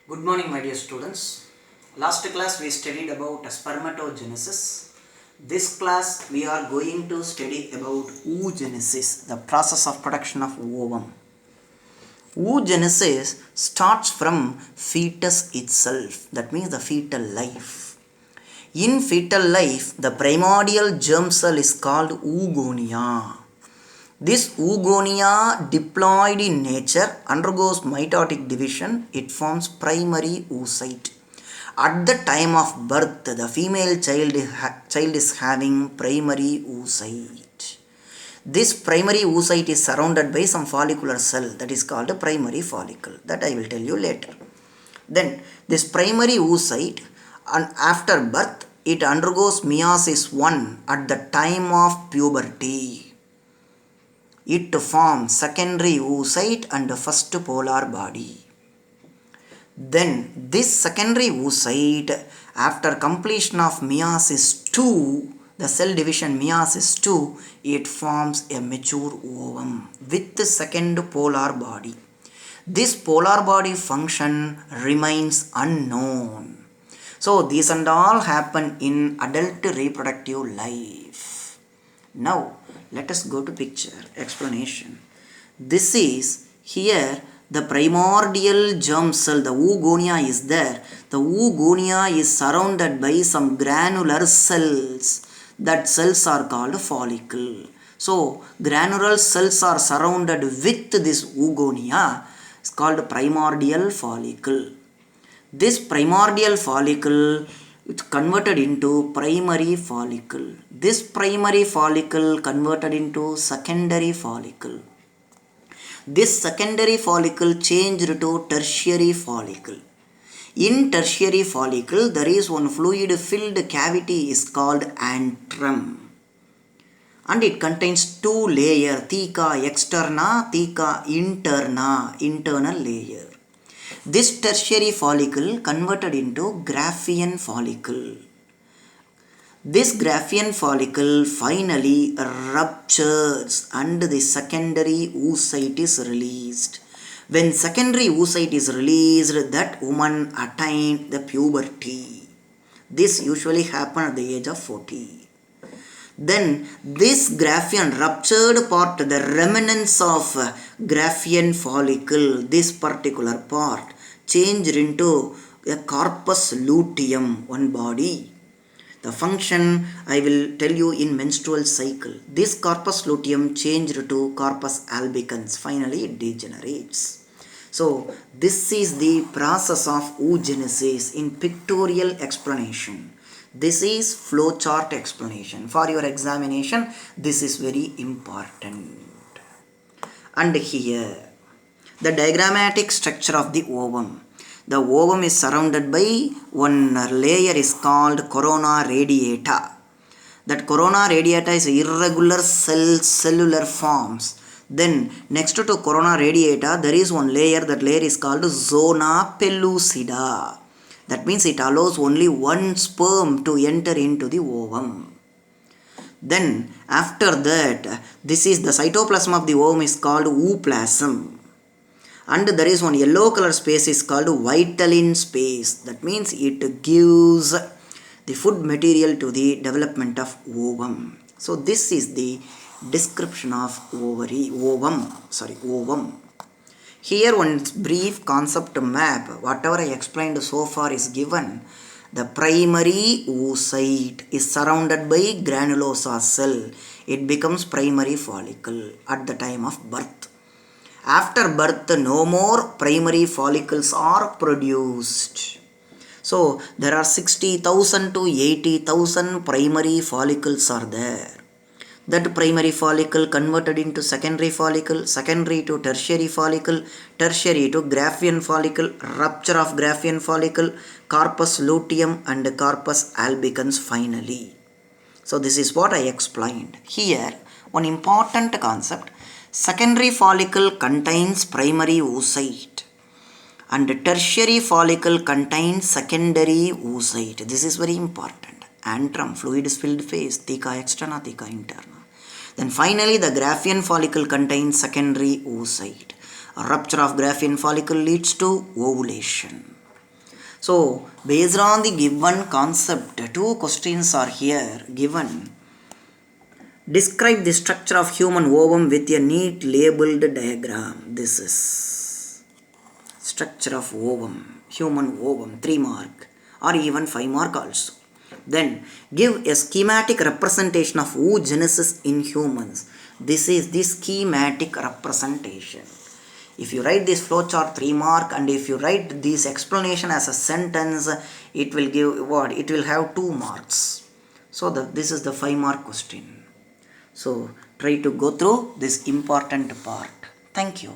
Good morning, my dear students. Last class we studied about spermatogenesis. This class we are going to study about oogenesis, the process of production of ovum. Oogenesis starts from fetus itself, that means the fetal life. In fetal life, the primordial germ cell is called oogonia. This oogonia diploid in nature undergoes mitotic division. It forms primary oocyte. At the time of birth, the female child is having primary oocyte. This primary oocyte is surrounded by some follicular cell that is called a primary follicle. That I will tell you later. Then this primary oocyte, and after birth, it undergoes meiosis 1 at the time of puberty. It forms secondary oocyte and first polar body. Then this secondary oocyte, after completion of meiosis 2, the cell division meiosis 2, it forms a mature ovum with the second polar body. This polar body function remains unknown. So these and all happen in adult reproductive life. Now let us go to picture explanation. This is here the primordial germ cell, the oogonia is there. The oogonia is surrounded by some granular cells. That cells are called follicle. So granular cells are surrounded with this oogonia. It's called primordial follicle. This primordial follicle it's converted into primary follicle. This primary follicle converted into secondary follicle. This secondary follicle changed to tertiary follicle. In tertiary follicle, there is one fluid-filled cavity is called antrum. And it contains two layers, theca externa, theca interna, internal layer. This tertiary follicle converted into Graafian follicle. This Graafian follicle finally ruptures and the secondary oocyte is released. When secondary oocyte is released, that woman attained the puberty. This usually happens at the age of 40. Then this Graafian ruptured part, the remnants of Graafian follicle, this particular part, changed into a corpus luteum, one body. The function I will tell you in menstrual cycle. This corpus luteum changed to corpus albicans. Finally it degenerates. So this is the process of oogenesis in pictorial explanation. This is flowchart explanation. For your examination, this is very important. And here, the diagrammatic structure of the ovum. The ovum is surrounded by one layer is called corona radiata. That corona radiata is irregular cellular forms. Then next to corona radiata, there is one layer. That layer is called zona pellucida. That means it allows only one sperm to enter into the ovum. Then after that, this is the cytoplasm of the ovum is called ooplasm. And there is one yellow color space is called vitelline space. That means it gives the food material to the development of ovum. So this is the description of ovum. Here one brief concept map, whatever I explained so far is given. The primary oocyte is surrounded by granulosa cell. It becomes primary follicle at the time of birth. After birth, no more primary follicles are produced. So there are 60,000 to 80,000 primary follicles are there. That primary follicle converted into secondary follicle, secondary to tertiary follicle, tertiary to Graafian follicle, rupture of Graafian follicle, corpus luteum and corpus albicans finally. So this is what I explained. Here, one important concept. Secondary follicle contains primary oocyte and tertiary follicle contains secondary oocyte. This is very important. Antrum, fluid-filled phase, theca externa, theca interna. Then finally the Graafian follicle contains secondary oocyte. A rupture of Graafian follicle leads to ovulation. So based on the given concept, two questions are here given. Describe the structure of human ovum with a neat labeled diagram. This is structure of ovum, human ovum, 3 mark or even 5 mark also. Then give a schematic representation of oogenesis in humans. This is the schematic representation. If you write this flowchart 3 mark, and if you write this explanation as a sentence, it will give what? It will have 2 marks. So this is the 5 mark question. So try to go through this important part. Thank you.